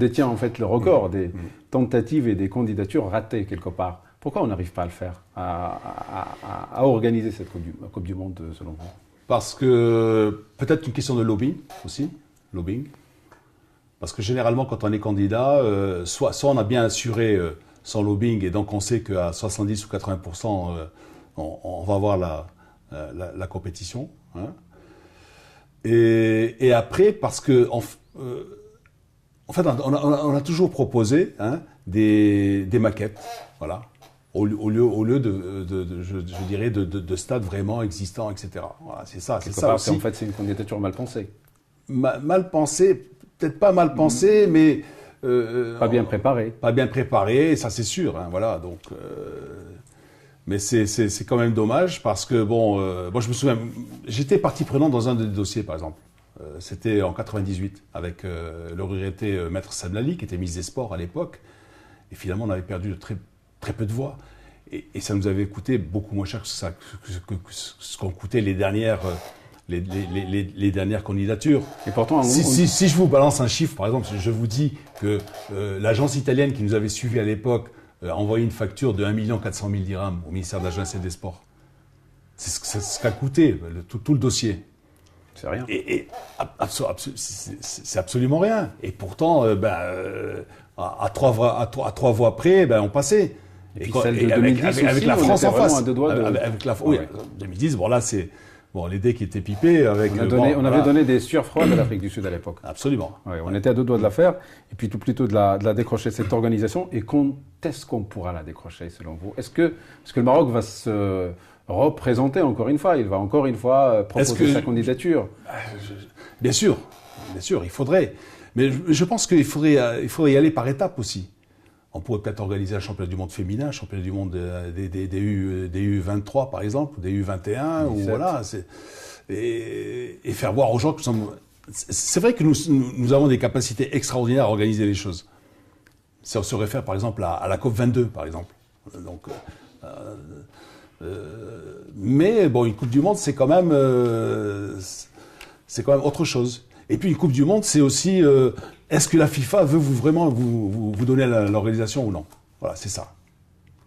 détient en fait le record des tentatives et des candidatures ratées quelque part. Pourquoi on n'arrive pas à le faire, à organiser cette Coupe du Monde selon vous? Parce que peut-être une question de lobbying aussi, lobbying. Parce que généralement, quand on est candidat, soit on a bien assuré son lobbying et donc on sait qu'à 70 ou 80%, on va avoir la compétition. Hein. Et après, parce que en fait, on a toujours proposé des maquettes, voilà, au lieu je dirais de stades vraiment existants, etc. Voilà, c'est ça. C'est ça aussi. En fait, c'est une candidature mal pensée. Mal pensée. Peut-être pas mal pensé, mais pas bien préparé. Pas bien préparé, ça c'est sûr. Hein, voilà, donc, mais c'est quand même dommage parce que moi je me souviens, j'étais partie prenante dans un des dossiers par exemple. C'était en 98 avec le regretté maître Samlali qui était ministre des Sports à l'époque. Et finalement on avait perdu très peu de voix. Et ça nous avait coûté beaucoup moins cher que ce qu'ont coûté les dernières. Les dernières candidatures. Et pourtant, si je vous balance un chiffre, par exemple, je vous dis que l'agence italienne qui nous avait suivis à l'époque a envoyé une facture de 1 400 000 dirhams au ministère de la Jeunesse et des Sports. C'est ce qu'a coûté tout le dossier. C'est rien. C'est absolument rien. Et pourtant, à trois voix près, on passait. Et puis celle de 2010 avec la France en face. Oui, 2010, bon là c'est... Bon, les dés qui étaient pipés avec... On avait donné des sueurs froides à l'Afrique du Sud à l'époque. Absolument. Oui, on était à 2 doigts de la faire, et puis tout plutôt de la décrocher, cette organisation. Et quand est-ce qu'on pourra la décrocher, selon vous? Est-ce que le Maroc va se représenter encore une fois? Il va encore une fois proposer sa candidature? Bien sûr, il faudrait. Mais je pense qu'il faudrait y aller par étapes aussi. On pourrait peut-être organiser un championnat du monde féminin, un championnat du monde des U23 par exemple, ou des U21, ou voilà, et faire voir aux gens que nous sommes... C'est vrai que nous avons des capacités extraordinaires à organiser les choses. Si on se réfère par exemple à la COP 22 par exemple. Donc, mais bon, une Coupe du Monde c'est quand même autre chose. Et puis une Coupe du Monde c'est aussi... est-ce que la FIFA veut vraiment vous donner l'organisation ou non? Voilà, c'est ça.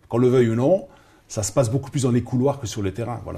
Qu'on le veuille ou non, ça se passe beaucoup plus dans les couloirs que sur le terrain. Voilà.